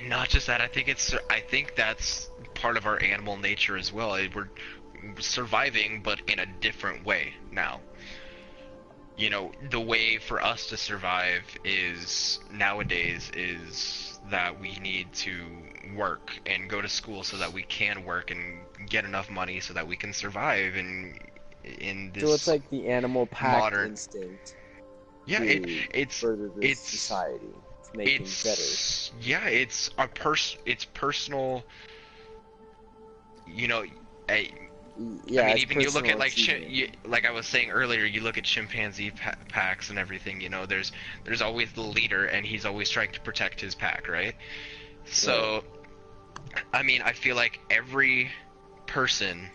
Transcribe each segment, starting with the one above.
And not just that, I think that's part of our animal nature as well. We're surviving, but in a different way now. You know, the way for us to survive is nowadays is that we need to work and go to school so that we can work and get enough money so that we can survive in So it's this like the animal pack modern. instinct Yeah, to it's further this it's society, to make things better. yeah, it's personal. You know, I, I Yeah, mean, it's even you look at personal like achievement. like I was saying earlier, you look at chimpanzee packs and everything. You know, there's always the leader, and he's always trying to protect his pack, right? Right. So, I mean, I feel like person,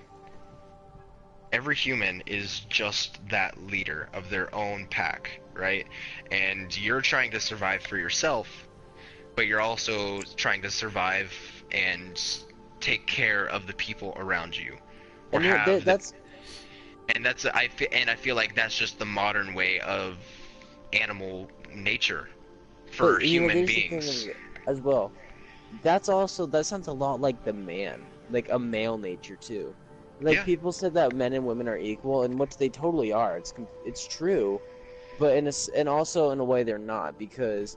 every human is just that leader of their own pack, right? And you're trying to survive for yourself, but you're also trying to survive and take care of the people around you, or And you know, have the that's and I feel like that's just the modern way of animal nature for but you know, human there's the thing beings. as well. That sounds a lot like the man, like a male nature too. Like Yeah, people said that men and women are equal, and which they totally are. It's true, but and also in a way they're not because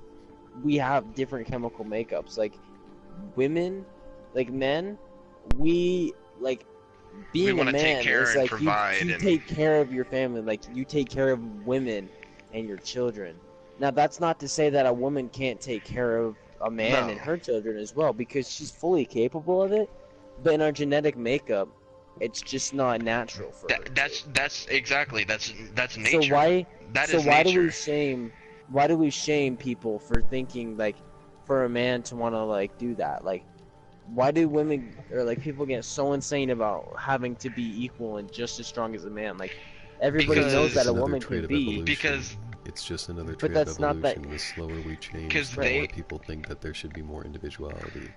we have different chemical makeups. Like women, like men, we like we being a want to take man care is and like provide you and take care of your family, like you take care of women and your children. Now that's not to say that a woman can't take care of a man no. and her children as well because she's fully capable of it, but in our genetic makeup it's just not natural for her to. That's exactly that's So nature. why That so is why do we nature. shame why do we shame people for thinking like for a man to want to like do that? Like why do women or like people get so insane about having to be equal and just as strong as a man? Like everybody Because knows it's that Because a another woman trait can of be, evolution. because It's just another but trait of that's not that. evolution. The slower we change, because the Right. more they people think that there should be more individuality.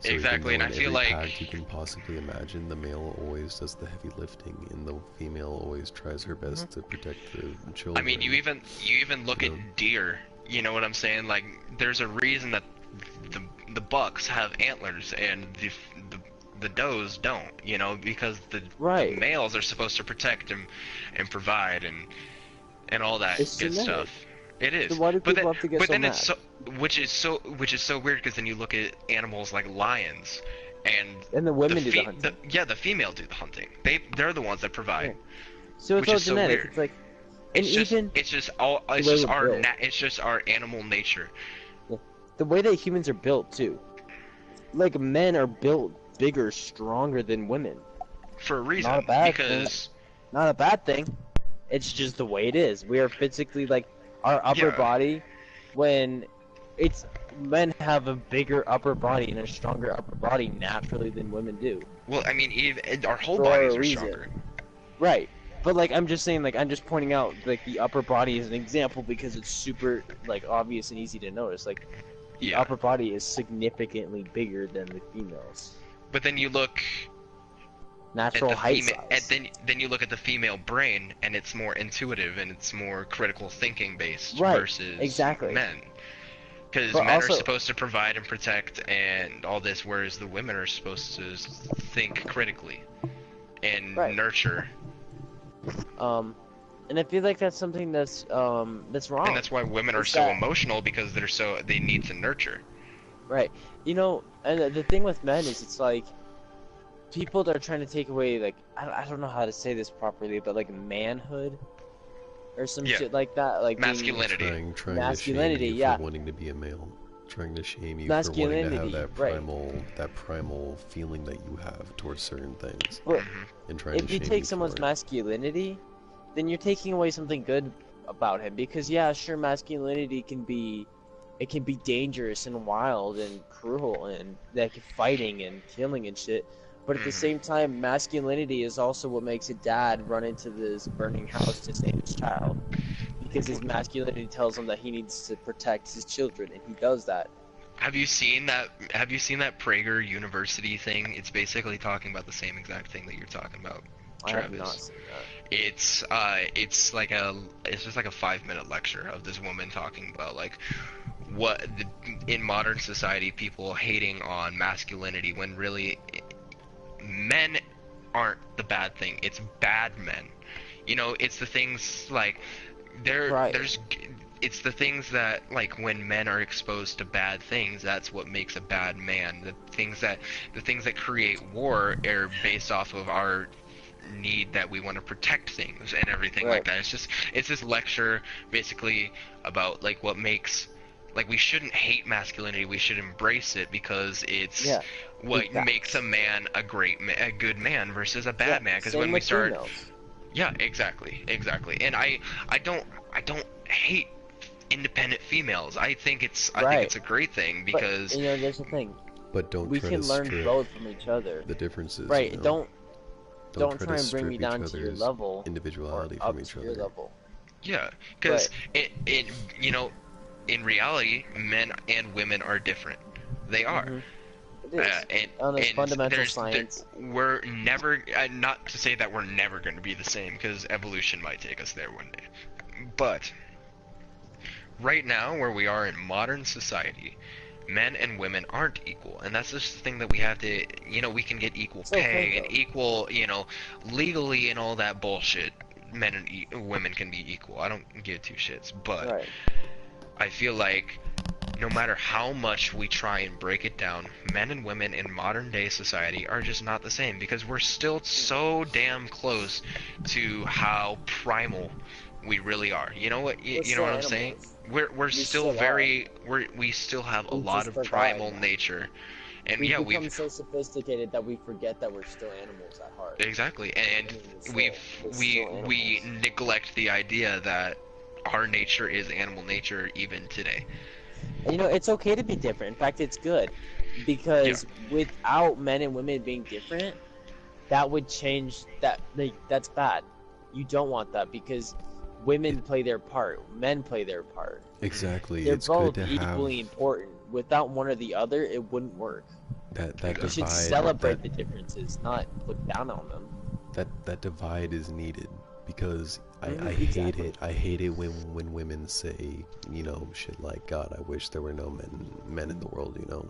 So even exactly, though and I in feel every like pack you can possibly imagine, the male always does the heavy lifting, and the female always tries her best to protect the I children. mean you even look You at know? deer. You know what I'm saying? Like there's a reason that the bucks have antlers and the the does don't, you know, because the Right. males are supposed to protect and provide and all that It's good genetic. stuff. It So is, why do but then people have to get but so then it's mad? so which is so weird because then you look at animals like lions, and And the the women do the fe hunting. the female do the hunting. They're the ones that provide, Right. So it's which all is so genetic. weird. It's like, and even the way we're built, It's just our animal nature. yeah, the way that humans are built too. Like men are built bigger, stronger than women. For a Not a reason, bad thing. because Not a bad thing. It's just the way it is. We are physically like our upper yeah, body when it's men have a bigger upper body and a stronger upper body naturally than women do well, I mean, even our whole for a bodies are reason. stronger. Right. But like I'm just saying like I'm just pointing out like the upper body is an example because it's super like obvious and easy to notice. Like the Yeah, upper body is significantly bigger than the females. but then you look at Natural the height female, and size. then you look at the female brain, and it's more intuitive and it's more critical thinking based Right. versus Exactly. men. Because But men are also supposed to provide and protect and all this, whereas the women are supposed to think critically and right. nurture. Um and I feel like that's something that's wrong. And that's why women are It's so that emotional because they need to nurture. right. You know, and the thing with men is it's like people that are trying to take away like I don't know how to say this properly, but like manhood or some Yeah, shit like that, like being masculinity. Trying to shame masculinity, you yeah. for wanting to be a male. Trying to shame you for wanting to have Masculinity, right. that primal feeling that you have towards certain things, But Hmm. and trying to if you shame take you someone's for it. masculinity, then you're taking away something good about him because yeah, sure masculinity can be dangerous and wild and cruel and like fighting and killing and shit. But at the Hmm. same time, masculinity is also what makes a dad run into this burning house to save his child. Because his masculinity tells him that he needs to protect his children, and he does that. Have you seen that? Have you seen that Prager University thing? It's basically talking about the same exact thing that you're talking about, I have not Travis. seen that. It's just like a 5-minute lecture of this woman talking about like in modern society, people hating on masculinity when really men aren't the bad thing. It's bad men. You know, it's the things like Right. there's it's the things that, like, when men are exposed to bad things, that's what makes a bad man. The things that create war are based off of our need that we want to protect things and everything like Right. that. It's this lecture basically about like what makes, like, we shouldn't hate masculinity, we should embrace it because it's Yeah. what Exactly. makes a man a good man versus a bad man. Because Same when we with start, females. yeah, exactly. And I don't hate independent females. I think it's Right. a great thing because But, you know, there's the thing. But don't We try can to learn strip both from each other. the differences. Right. You know? Don't try try to and bring me strip down each to your other's level or individuality up from each to your other. level. yeah, because it you know, in reality, men and women are different. They are. Mhm. It is. On this And fundamental science. we're never, not to say that we're never going to be the same, because evolution might take us there one day. But right now, where we are in modern society, men and women aren't equal, and that's just the thing that we have to, you know, we can get equal It's okay, pay and though. equal, you know, legally and all that bullshit. Men and women can be equal. I don't give two shits, but Right. I feel like no matter how much we try and break it down, men and women in modern day society are just not the same, because we're still so damn close to how primal we really are. You know what? You We're know still what I'm saying? animals. We're still still very we still have a We lot just of forgot primal that. nature, and We've yeah, become so sophisticated that we forget that we're still animals at heart. exactly, and I mean, we're still we animals. neglect the idea that our nature is animal nature even today. And, you know, it's okay to be different. In fact, it's good. Because without men and women being different, that would change that. Like, that's bad. You don't want that because women play their part, men play their part. Exactly. They're It's good both to have equally important. Without one or the other, it wouldn't work. that You should divide. celebrate the differences, not look down on them. That divide is needed because I hate Exactly. it. I hate it when women say, you know, shit like, God, I wish there were no men in the world, you know,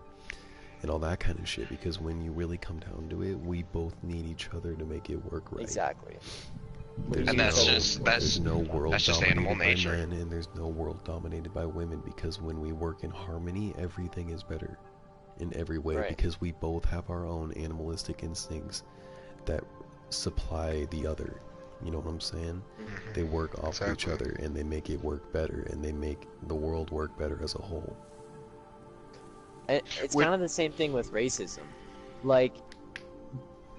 and all that kind of shit. Because when you really come down to it, we both need each other to make it work right. Exactly. There's And that's no, just there's no world that's just dominated animal by nature. men, and there's no world dominated by women. Because when we work in harmony, everything is better in every way. Right. Because we both have our own animalistic instincts that supply the other. You know what I'm saying? They work off of each Exactly. other, and they make it work better, and they make the world work better as a whole. And it's With- kind of the same thing with racism. Like,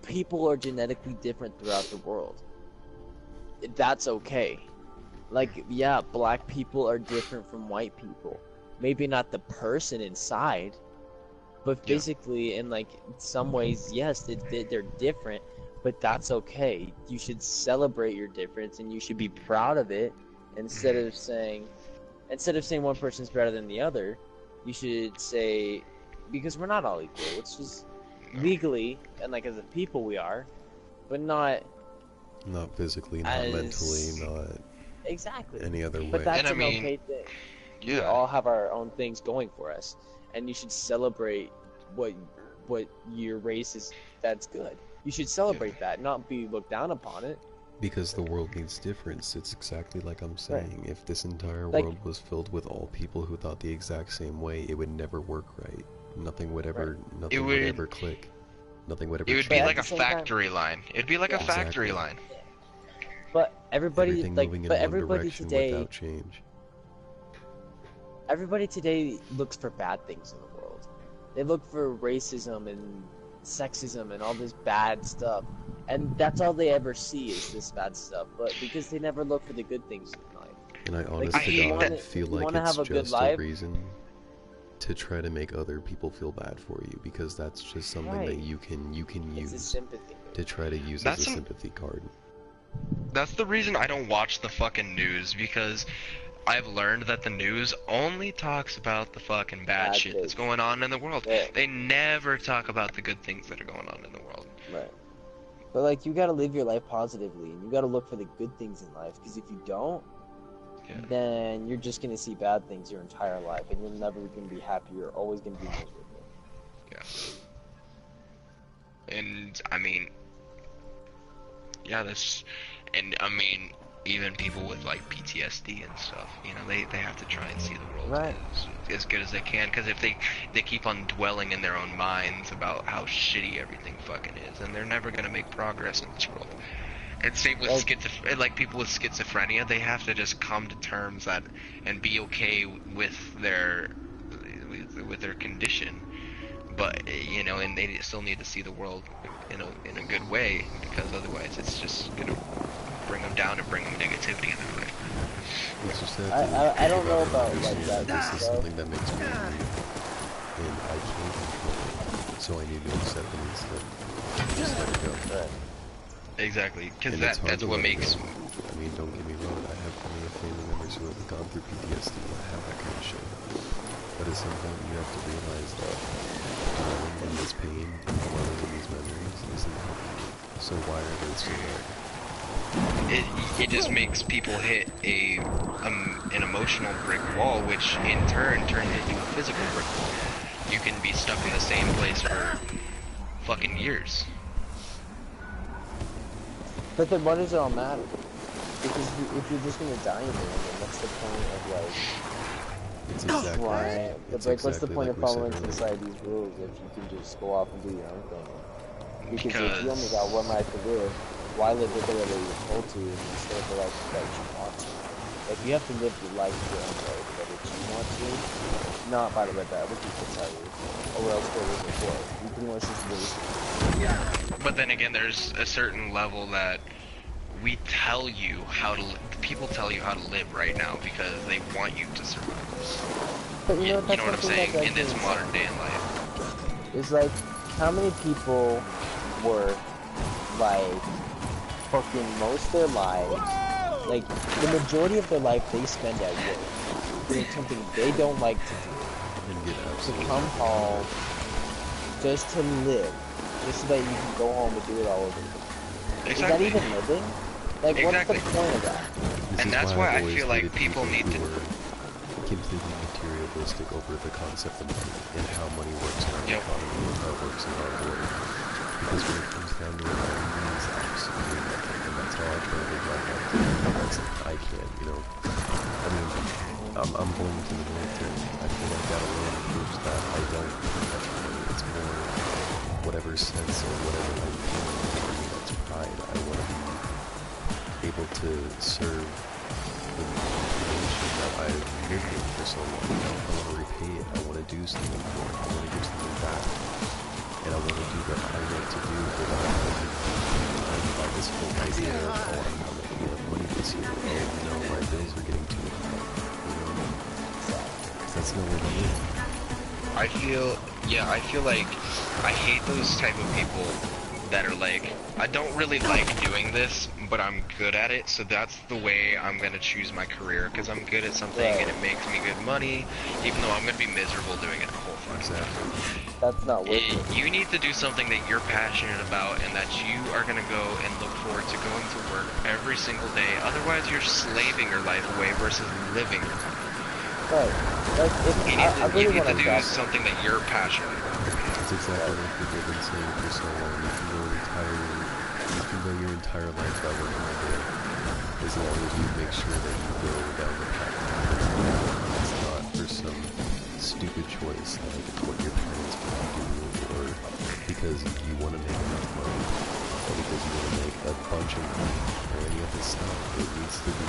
people are genetically different throughout the world. That's okay. Like, yeah, black people are different from white people. Maybe not the person inside, but Yeah. physically and like in some ways, yes, they're different. But that's okay. You should celebrate your difference, and you should be proud of it. Instead of saying one person's better than the other, you should say, because we're not all equal. It's just legally and like as a people we are, but not Not physically, not As- mentally, not exactly. any other way. But that's And I an mean, okay thing. We yeah. all have our own things going for us, and you should celebrate what your race is. That's good. You should celebrate that, not be looked down upon it. Because the world needs difference. It's exactly like I'm saying. If this entire Like- world was filled with all people who thought the exact same way, it would never work right. Nothing would ever, nothing would would- ever click. Nothing would ever. It would But be at like the a same time- factory line. It'd be like a Yeah. factory Exactly. line. But everybody Everything like, moving in but one everybody direction today, without change. everybody today looks for bad things in the world. They look for racism and sexism and all this bad stuff, and that's all they ever see is this bad stuff. But because they never look for the good things in life. And I Like, honestly I hate God that- feel if you like wanna it's have a good just a life- reason to try to make other people feel bad for you, because that's just something Right. that you can It's a use sympathy. to try to use That's as a some- sympathy card. That's the reason I don't watch the fucking news, because I've learned that the news only talks about the fucking bad Bad shit that's things. going on in the world. Yeah. They never talk about the good things that are going on in the world. Right. But like, you gotta live your life positively, and you gotta look for the good things in life. Because if you don't, Yeah. then you're just gonna see bad things your entire life, and you're never gonna be happy. You're always gonna be miserable. Yeah. And I mean, yeah, and I mean, even people with like PTSD and stuff, you know, they have to try and see the world Right. as good as they can, because if they keep on dwelling in their own minds about how shitty everything fucking is, then they're never gonna make progress in this world. And same with like people with schizophrenia, they have to just come to terms that and be okay with their condition. But you know, and they still need to see the world in a good way, because otherwise it's just gonna bring them down and bring them negativity in their life. It's just that I don't know it and about like understand that this is stuff. something that makes me angry, and I can't control it. So I need to accept it instead. Just let it go. Right. Exactly, because And it's hard that's to what let it makes. go. I mean, don't get me wrong, I have plenty of family members who have gone through PTSD and have that kind of shit. But at some point you have to realize that dwelling in this pain and dwelling in these memories isn't helping you. So why are they still there? It just makes people hit an emotional brick wall, which in turn turns into a physical brick wall. You can be stuck in the same place for fucking years. But then what does it all matter? Because if you're just gonna die in there, then what's the point of like? It's exactly Why? it's Like, what's the exactly point like of we said following earlier. society's rules if you can just go off and do your own thing? Because if you only Because got one life to live, why live it the way that you're told to instead of the life that you want to? Like, you have to live your life your own way, the way that you want to, not by the way that other people tell you, or else what was it for? You pretty much just waste. But then again, there's a certain level that we tell you how to. People tell you how to live right now because they want you to survive. But you know, You that's know what one I'm thing saying? that's In this actually modern day in life. is like, how many people work like fucking most of their lives, like the majority of their life they spend at work doing something they don't like to do, And get to absolutely come home just to live, just so that you can go home and do it all over again. Is that Exactly. even living? Like, Exactly. what's the point of that? This And is that's why why I I've always feel like hated people need to. who are completely materialistic over the concept of money and how money works in our Yep. economy and how it works in our world. Because when it comes down to it, money means absolutely nothing, and that's how I've learned in my life to realize that I can't, you know. I mean, I'm going to the military. I feel like that alone proves that I don't touch money. It's more whatever sense or whatever I'm feeling for me, that's pride. I want to be able to serve the nation that I've lived in for so long. You know, I want to repay it. I want to do something for it. I want to give something back. And I want to do what I want to do without having to be defined by this whole idea of, oh, I'm not making enough money this year. Oh, you know, my bills are getting too high. You know? Because that's no way to live. I feel like I hate those type of people that are like, I don't really like doing this, but I'm good at it, so that's the way I'm gonna choose my career, because I'm good at something and it makes me good money, even though I'm gonna be miserable doing it the whole fucking time. Exactly. That's not worth it. You need to do something that you're passionate about and that you are gonna go and look forward to going to work every single day, otherwise you're slaving your life away versus living your life. Right. Like, if I You really need want to do travel. something that you're passionate about. It's exactly like people have been saying for so long. You can go your entire life without working a day, as long as you make sure that you go down the path. It's not for some stupid choice like what your parents want you to do, or because you want to make enough money, or because you want to make a bunch of money, or any of this stuff. It needs to be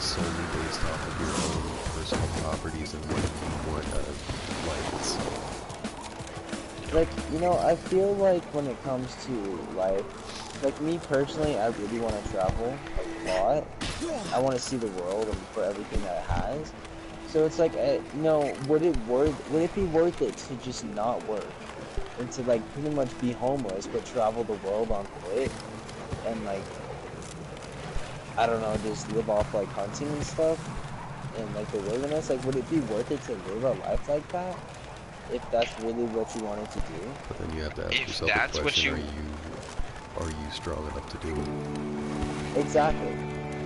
solely based off of your own personal properties and what you want out of life itself. Like, you know, I feel like when it comes to life, like me personally, I really want to travel a lot. I want to see the world and for everything that it has. So it's like, you know, would it be worth it to just not work and to like pretty much be homeless but travel the world on foot and like, I don't know, just live off like hunting and stuff in like the wilderness? Like, would it be worth it to live a life like that? If that's really what you wanted to do. But then you have to ask If yourself that's the what question, you are you strong enough to do it? Exactly.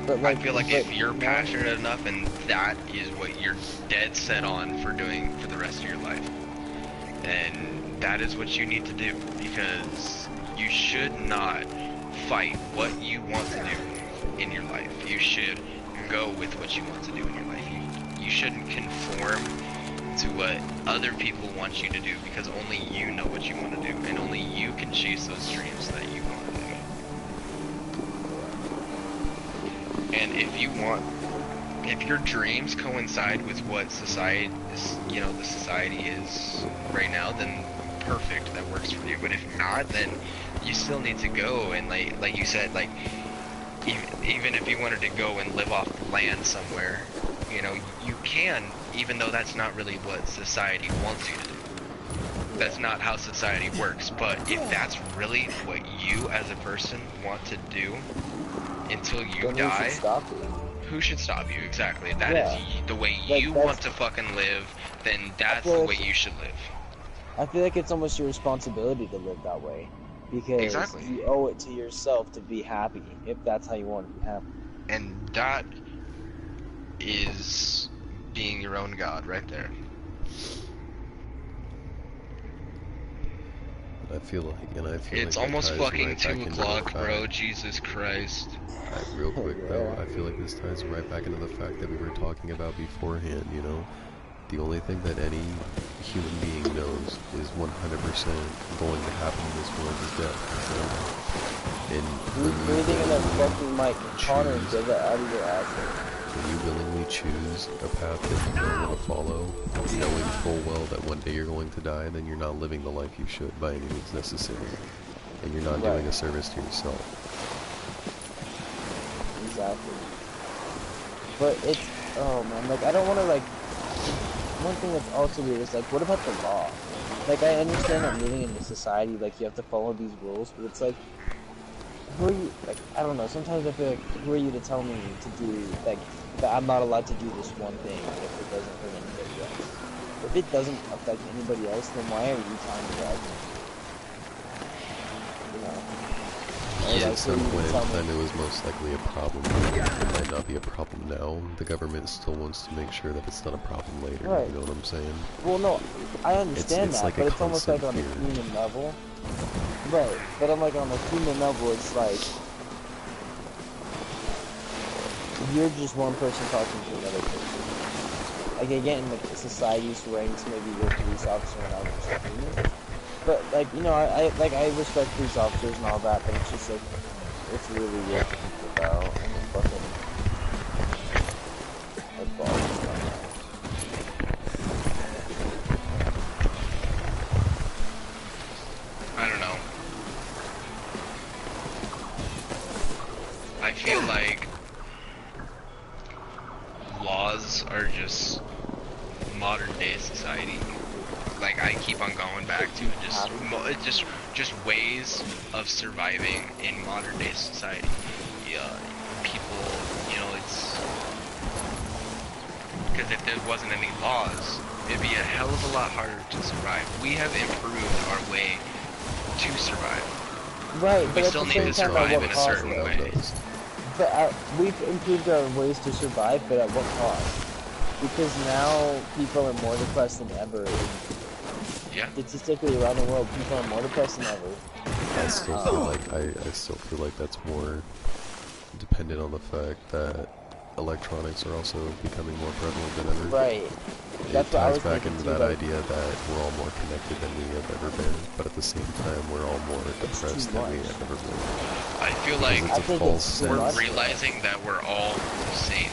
But I like, feel like but if you're passionate enough and that is what you're dead set on for doing for the rest of your life, then that is what you need to do, because you should not fight what you want to do in your life. You should go with what you want to do in your life. You shouldn't conform to what other people want you to do, because only you know what you want to do, and only you can chase those dreams that you want to do. And if your dreams coincide with what society is, the society is right now, then perfect, that works for you. But if not, then you still need to go, and like you said, like even if you wanted to go and live off the land somewhere, you can, even though that's not really what society wants you to do. That's not how society works. But if that's really what you as a person want to do until you then die, who should stop you? who should stop you? Exactly. That is Yeah. the way Like, you that's- want to fucking live, then that's feel the like- way you should live. I feel like it's almost your responsibility to live that way, because Exactly. you owe it to yourself to be happy, if that's how you want to be happy. And that is being your own god right there. I feel like It's that almost ties fucking right back 2 into the o'clock, bro. fact- Jesus Christ. Real quick though, Yeah. I feel like this ties right back into the fact that we were talking about beforehand, The only thing that any human being knows is 100% going to happen in this world is death, And You're when you breathing in that willingly fucking mic. Connor, choose- get that out of your ass. when you willingly choose a path that you don't want to follow, knowing full well that one day you're going to die, then you're not living the life you should by any means necessary. And you're not doing Right. a service to yourself. Exactly. But it's, oh man, like I don't want to like. One thing that's also weird is like, what about the law? Like I understand that living in a society, like you have to follow these rules, but it's like, who are you? Like I don't know. Sometimes I feel like, who are you to tell me to do like that? I'm not allowed to do this one thing if it doesn't hurt anybody else. If it doesn't affect anybody else, then why are you trying to drive me? Yeah, Like, at some who are you point to in tell me? time it was most likely a problem. It might not be a problem now. The government still wants to make sure that it's not a problem later, Right. you know what I'm saying? Well, no, I understand it's that, like a but it's almost like on a constant fear. human level. Right, but I'm like on a human level, it's like you're just one person talking to another person. Like again, like society's ranks, maybe you're a police officer and I'm just a human. But like I respect police officers and all that, but it's just like it's really weird to think about and then fucking like balls and stuff. I don't know. I feel like laws are just modern day society. Like I keep on going back to just ways of surviving in modern day society. Yeah, people, it's because if there wasn't any laws, it'd be a hell of a lot harder to survive. We have improved our way to survive. Right, We but at still the need same to time, at survive what in a cost, certain though? way. But we've improved our ways to survive, but at what cost? Because now people are more depressed than ever. Yeah. Statistically around the world, people are more depressed than ever. I still feel like that's more dependent on the fact that electronics are also becoming more prevalent than ever. Right. It That's what I ties was back thinking into too, that like- idea that we're all more connected than we have ever been, but at the same time we're all more depressed than we much. have ever been. I feel like Because I it's a think false it's too we're much. sense. realizing that we're all the same.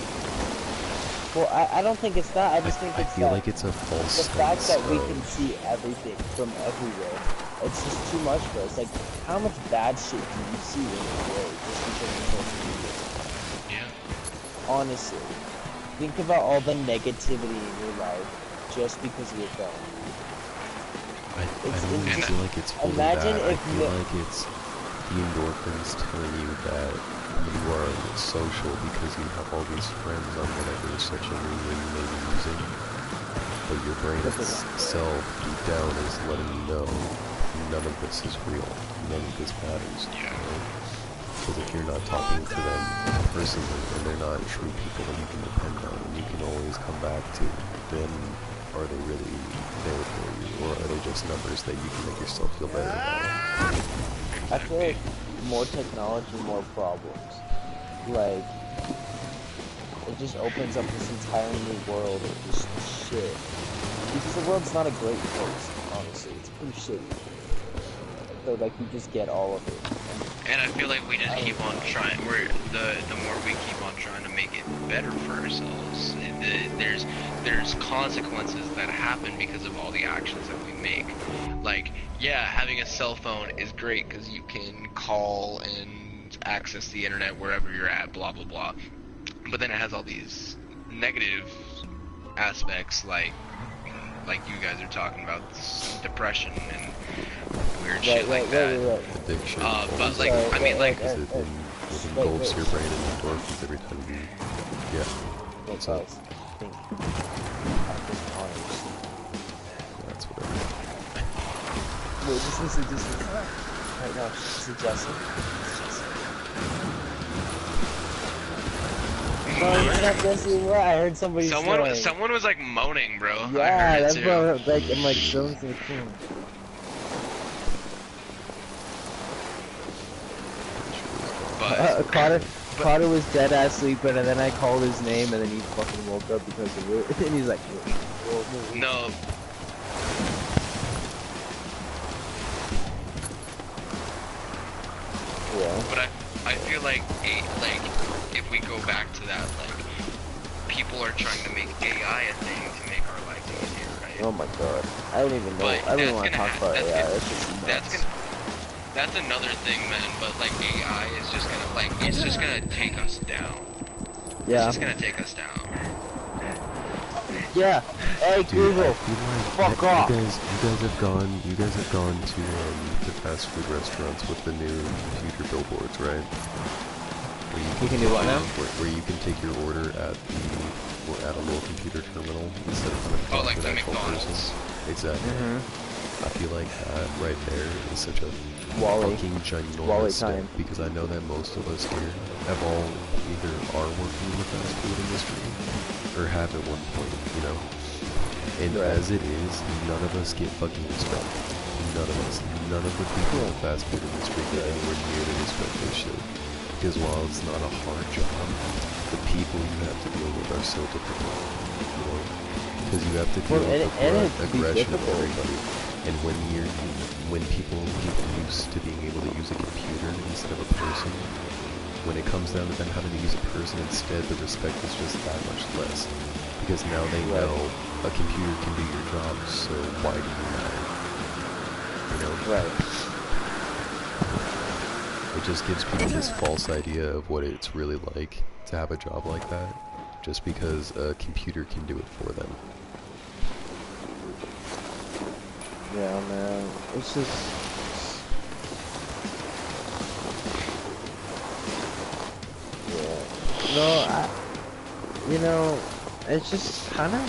Well, I don't think it's that. I just think I it's feel that like it's a false the fact sense that we of- can see everything from everywhere. It's just too much for us. Like, how much bad shit do you see in a day just because of social media? Yeah. Honestly, think about all the negativity in your life just because of your phone. I don't even it's- feel like it's fully imagine that. I if feel the- like it's the endorphins telling you that you are social because you have all these friends on whatever social media you may be using. But your brain But they're not itself, deep down, is letting you know none of this is real. None of this matters. Yeah. Because if you're not talking to them personally, and they're not true people that you can depend on, and you can always come back to, then are they really there for you, or are they just numbers that you can make yourself feel better about? I feel like more technology, more problems. Like, it just opens up this entire new world of just shit. Because the world's not a great place, honestly. It's pretty shitty. So, like, you just get all of it. And I feel like we just keep on trying. The more we keep on trying to make it better for ourselves, there's consequences that happen because of all the actions that we make. Like, yeah, having a cell phone is great because you can call and access the internet wherever you're at, blah blah blah. But then it has all these negative aspects, like you guys are talking about, depression and weird shit like that. Addiction. But like, I mean, like, Because it engulfs your brain in endorphins every time you, yeah. What's up? That's whatever. Wait, just listen. Right now, this is Justin. No, it's not Jesse. I heard somebody snoring. Someone was like moaning, bro. Yeah, I heard that's it too. bro. Like, I'm like chilling to the king. But Carter was dead ass sleeping, and then I called his name, and then he fucking woke up because of it. And he's like, whoa. no. Yeah. But I feel like if we go back to that, like, people are trying to make AI a thing to make our lives easier, right? Oh my god. I don't even know. But I don't even that's want to gonna talk about AI. That's just nuts. That's another thing, man. But like, AI is just gonna, like, it's just gonna take us down. Yeah. It's just gonna take us down. Yeah. Hey, Dude, Google. I feel like Fuck off. you guys have gone to the fast food restaurants with the new computer billboards, right? Where You can do what now? Where you can take your order at a little computer terminal instead of coming like to the an actual McDonald's. person. Exactly. I feel like that right there is such a Wally. fucking Wally ginormous step, time. because I know that most of us here have all either are working in the fast food industry or have at one point, you know. And Right. as it is, none of us get fucking respect. None of us. None of the people in the fast food industry get anywhere near the respect they should. Because while it's not a hard job, the people you have to deal with are so difficult. You know? Because you have to deal with the aggression of everybody. And when people get used to being able to use a computer instead of a person, when it comes down to them having to use a person instead, the respect is just that much less. Because now they know a computer can do your job, so why do you matter? You know? Right. It just gives people this false idea of what it's really like to have a job like that, just because a computer can do it for them. Yeah, man. It's just. Yeah. No, you know, it's just kind of.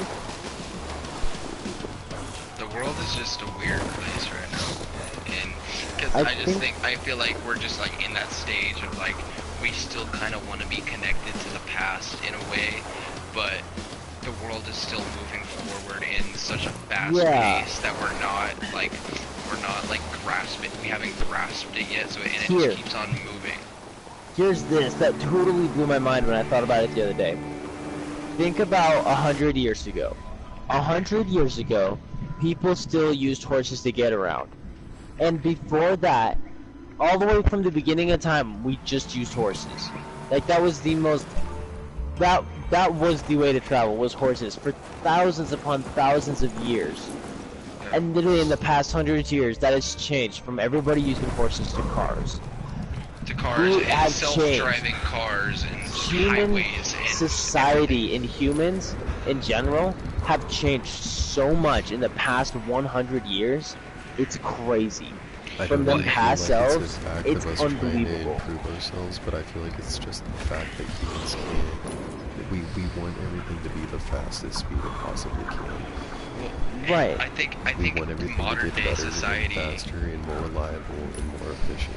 The world is just a weird place right now, and because I feel like we're just like in that stage of like we still kind of want to be connected to the past in a way, but the world is still moving forward in such a fast pace that we're not like grasping. We haven't grasped it yet, so it just keeps on moving. Here's this that totally blew my mind when I thought about it the other day. Think about 100 years ago. 100 years ago, people still used horses to get around. And before that, all the way from the beginning of time, we just used horses. Like, that was the most... That was the way to travel, was horses, for thousands upon thousands of years. And literally in the past 100 years, that has changed from everybody using horses to cars. And self-driving cars and highways and society and humans in general have changed so much in the past 100 years. It's crazy. From the past selves, it's unbelievable. To improve ourselves, but I feel like it's just the fact that humans can't. We want everything to be the fastest speed it possibly can. Right. I think we want everything modern to get day better, society faster, and more reliable and more efficient.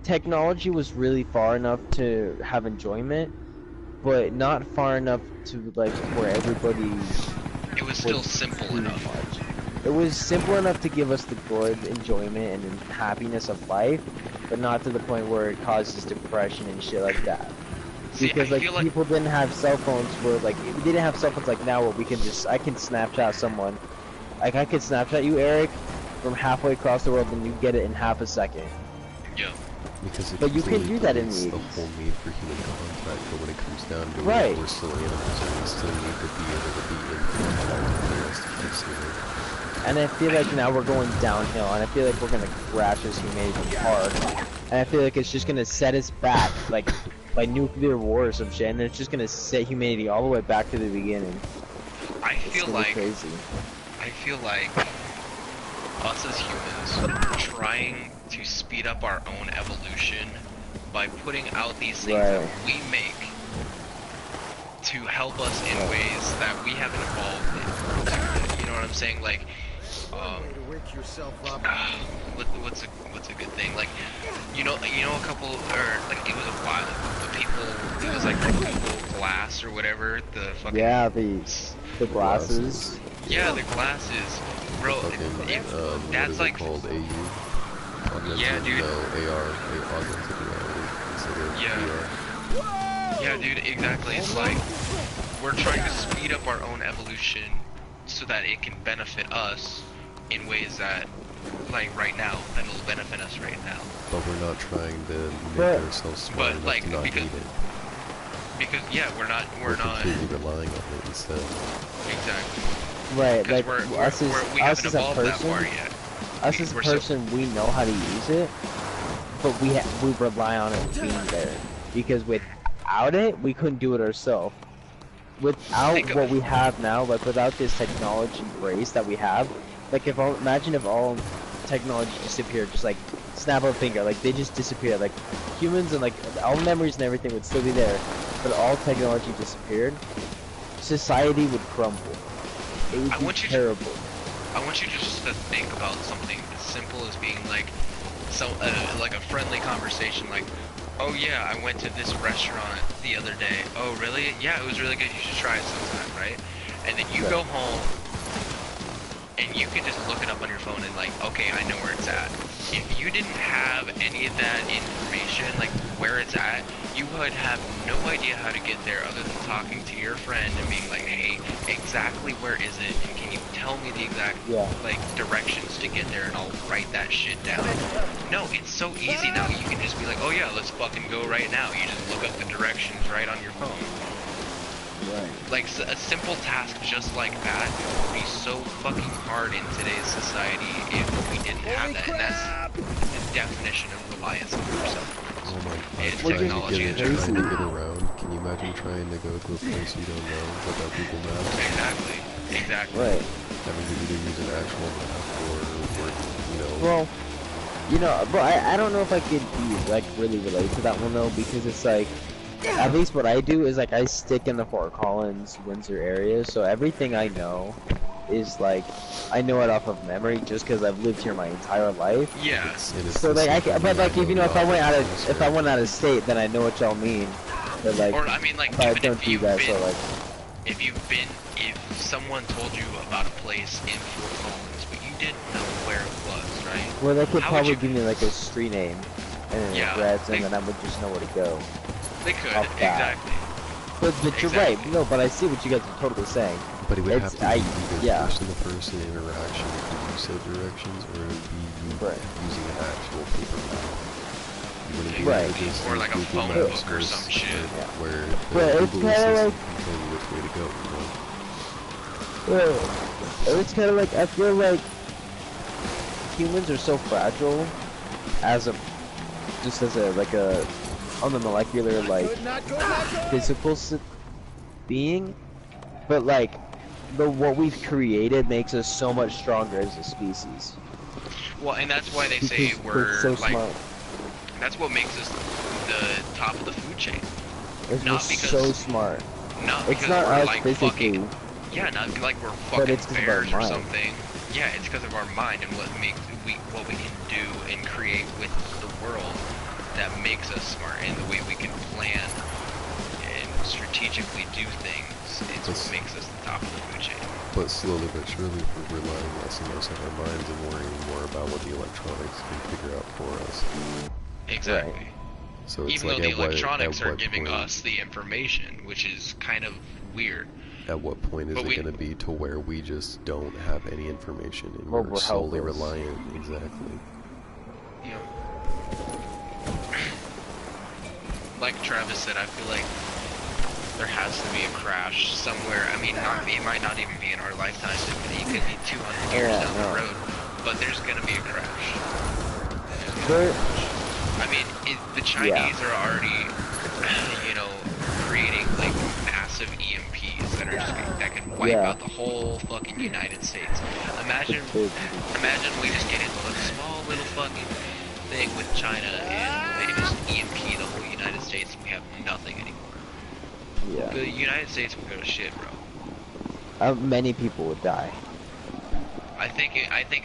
technology was really far enough to have enjoyment, but not far enough to like where everybody It was still simple too enough. much. It was simple enough to give us the good enjoyment and happiness of life, but not to the point where it causes depression and shit like that. See, Because I like feel like people didn't have cell phones where like we didn't have cell phones like now where we can just I can Snapchat someone. Like I could Snapchat you, Eric, from halfway across the world and you get it in half a second. yeah. Because it But you can completely do that in deletes the the 80s. whole need for human contact, but when it comes down to Right. it, we're still animals and we still need to be able to be in contact with the rest of us, you know? And I feel like now we're going downhill, and I feel like we're gonna crash as humanity hard. And I feel like it's just gonna set us back, like by nuclear war or some shit, and it's just gonna set humanity all the way back to the beginning. I It's feel gonna be like crazy. us as humans are trying to speed up our own evolution by putting out these things that Right. we make to help us in ways that we haven't evolved in. You know what I'm saying? Like, what's a good thing? Like, you know a couple, or like it was a while ago, but people, it was like the Google Glass or whatever, the fucking Yeah, the glasses. yeah, the glasses, bro. Fucking, what That's is like it called? AU? Augmented, Yeah, dude. No, AR, augmented reality, instead of Yeah. VR. Yeah, dude, exactly. It's like we're trying to speed up our own evolution so that it can benefit us in ways that, like right now, that will benefit us right now. But we're not trying to make But- ourselves smart but, enough like, to not because- need it. Because yeah, we're not completely relying on it instead. exactly. Right, Because like we us haven't as a evolved that far person, yet. us as a We're so- person, we know how to use it, but we rely on it being there. Because without it, we couldn't do it ourselves. Without Think of what it. we have now, like without this technology race that we have, like imagine if all technology disappeared, just like snap of a finger, like they just disappeared, like humans and like all memories and everything would still be there, but all technology disappeared, society would crumble. It would I be want you to- terrible. I want you just to think about something as simple as being like, like a friendly conversation, like, oh yeah, I went to this restaurant the other day. Oh really? Yeah, it was really good. You should try it sometime, right? And then you Right. go home, and you can just look it up on your phone and like, okay, I know where it's at. If you didn't have any of that information, like where it's at, you would have no idea how to get there other than talking to your friend and being like, hey, exactly where is it? And can you tell me the exact Yeah. like directions to get there, and I'll write that shit down. No, it's so easy now. You can just be like, oh yeah, let's fucking go right now. You just look up the directions right on your phone. Right. Like a simple task just like that would be so fucking hard in today's society if we didn't have that. And that's the definition of reliance on yourself. Oh my god, It's trying to technology in get it, trying to general. get around. Can you imagine trying to go to a place you don't know without Google Maps? Exactly. Right. Having to either use an actual map or you know, Well, you know, but I don't know if I could be like really relate to that one though, because it's like, at least what I do is like I stick in the Fort Collins, Windsor area, so everything I know is like I know it off of memory just because I've lived here my entire life. Yeah. and it's So the like same I thing but like I if you know if know I went out about of if I Windsor. went out of state, then I know what y'all mean. But like Or I mean, like, I even don't if do you've that, been, so like if someone told you about a place in Fort Collins, but you didn't know where it was, right? well they could How would probably you- give me like a street name and an Yeah, address, and they- then I would just know where to go. They could, Off that. exactly. But you're right. Exactly. No, but I see what you guys are totally saying. But it would It's- have to I- be either yeah. person-to-person interaction to use said directions, or it would be you Right. using an actual paper map. You wouldn't be Right. able to just Or use like a Google phone Maps book or some shit. Where But it's Google kinda Assistant like- can tell you which way to go, you know? Well, it's kind of like I feel like humans are so fragile as a just as a like a on the molecular like physical being, but like what we've created makes us so much stronger as a species. Well, and that's why they say Because we're so like, smart. that's what makes us the top of the food chain. It's not just because- so smart. Not It's because not we're us like physically. fucking, yeah, not like we're But fucking it's 'cause of our bears or mind. something. Yeah, it's because of our mind and what we can do and create with the world makes us smart, and the way we can plan and strategically do things is what makes us the top of the food chain. But slowly but surely, we're relying less and less on our minds and worrying more about what the electronics can figure out for us. Exactly. Right. So it's Even like though the at what, electronics at are what giving point, us the information, which is kind of weird. At what point is But it going to be to where we just don't have any information and Well, we're we're solely helpless. reliant? Exactly. You know, like Travis said, I feel like there has to be a crash somewhere. I mean, it might not even be in our lifetime. It could be 200 years Yeah, down no. the road, but there's gonna be a crash. There, I mean, the Chinese are already, you know, creating like massive EMPs that are just that can wipe Yeah. out the whole fucking United States. Imagine we just get into a small little fucking thing with China and they just EMP the whole United States and we have nothing anymore. yeah. The United States would go to shit, bro. Many people would die. I think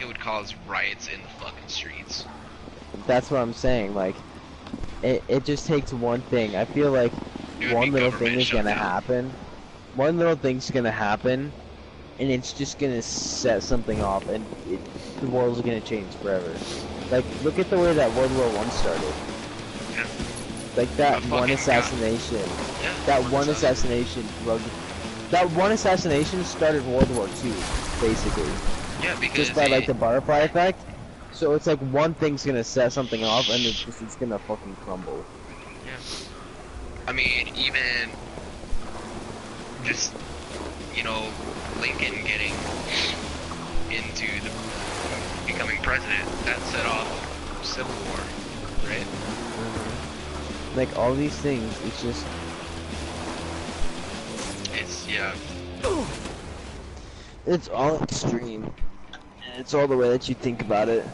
it would cause riots in the fucking streets. That's what I'm saying. Like, it just takes one thing. I feel like It would one be little government thing is gonna shutdown. happen. One little thing's gonna happen, and it's just gonna set something off, and the world's gonna change forever. Like, look at the way that World War I started. Yeah. Like that A one fucking assassination. Yeah. That one assassination drug. That one assassination started World War II, basically. Yeah, because Just by like the butterfly effect. So it's like one thing's gonna set something off, and it's gonna fucking crumble. Yeah. I mean, even just, you know, Lincoln getting into the becoming president, that set off Civil War, right? Like all these things, it's just It's, yeah. it's all extreme. And it's all the way that you think about it.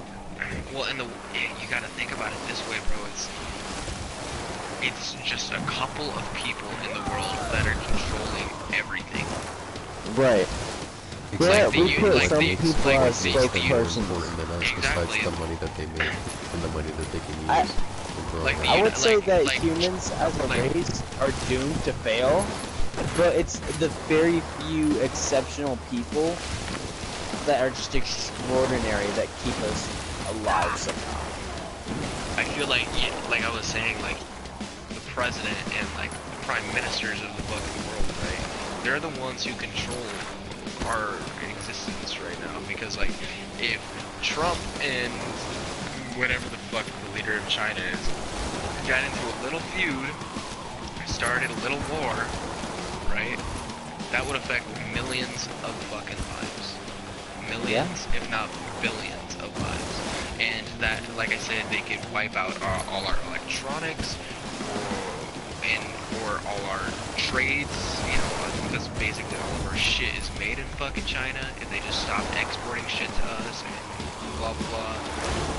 Well, and you gotta think about it this way, bro. It's just a couple of people in the world that are controlling everything. Right. It's Yeah, like the, we put like some the, people like as the, spokespersons. Important than us Exactly. besides the money that they make and the money that they can use. I- and grow like around. the- I would say like- that like- humans as a like- race are doomed to fail, but it's the very few exceptional people that are just extraordinary that keep us alive somehow. I feel like, like I was saying, like the president and like the prime ministers of the fucking world, right? They're the ones who control our existence right now. Because like, if Trump and whatever the fuck the leader of China is got into a little feud, started a little war, right? That would affect millions of fucking lives. Millions, if not billions of lives. And that, like I said, they could wipe out all our electronics, or all our trades, you know, because basically all of our shit is made in fucking China. If they just stop exporting shit to us and blah blah blah,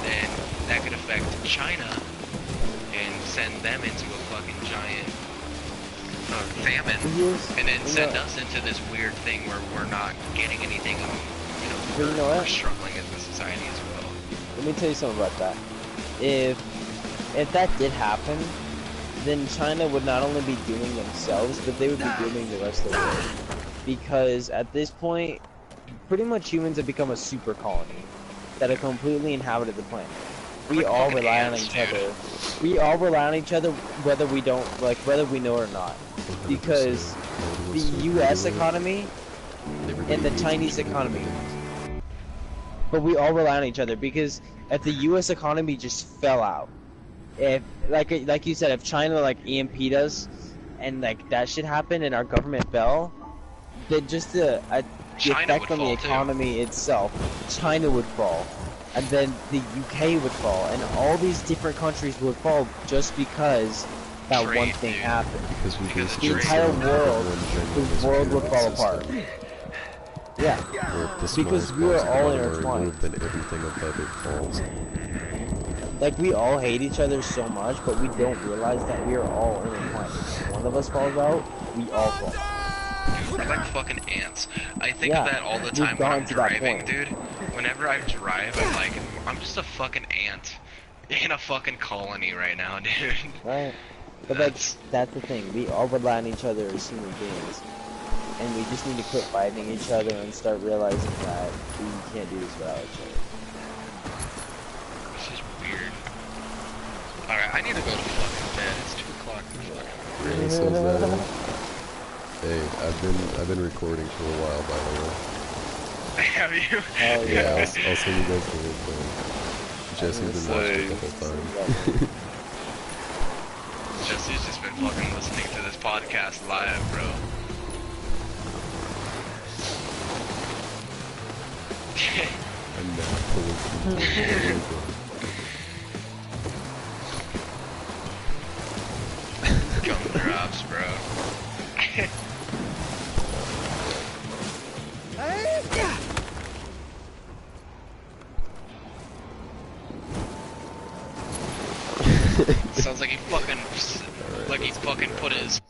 then that could affect China and send them into a fucking giant famine, and then send us into this weird thing where we're not getting anything, and But you know what? we're struggling as a society as well. Let me tell you something about that. If that did happen, then China would not only be dooming themselves, but they would be dooming the rest of the world. Because at this point, pretty much humans have become a super colony that have completely inhabited the planet. We Like all fucking rely on ants, each dude. other. We all rely on each other, whether we don't, like, whether we know or not. 100%. Because the U.S. economy and the Chinese economy. But we all rely on each other because if the U.S. economy just fell out, if like you said, if China like EMP'd us and like that shit happened and our government fell, then just the China effect would on the fall, too. economy itself, China would fall, and then the UK would fall, and all these different countries would fall just because that Trade, one thing dude. happened. Because we Because basically the entire set up world- one ginormous The world would fall pyramid apart. system, Yeah. where if the Because smallest we are parts of the all bottom are intertwined. removed, then everything above it falls. Like, we all hate each other so much, but we don't realize that we are all intertwined. If one of us falls out, we all fall. Dude, we're like fucking ants. I think Yeah, of that all the we've time when gone I'm to that driving, point. dude. Whenever I drive, I'm just a fucking ant. in a fucking colony right now, dude. Right? But that's the thing. We all rely on each other as human beings, and we just need to quit fighting each other and start realizing that we can't do this without each other. This is weird. Alright, I need to go to fucking bed. It's 2 o'clock. Really, so is that it? Hey, I've been recording for a while, by the way. Have you? Oh, Yeah, I'll send you guys the link. Jesse's been watching it the whole time. Jesse's just been fucking listening to this podcast live, bro. I'm not pulling people. Gumdrops, bro. Sounds like he fucking, like he fucking put his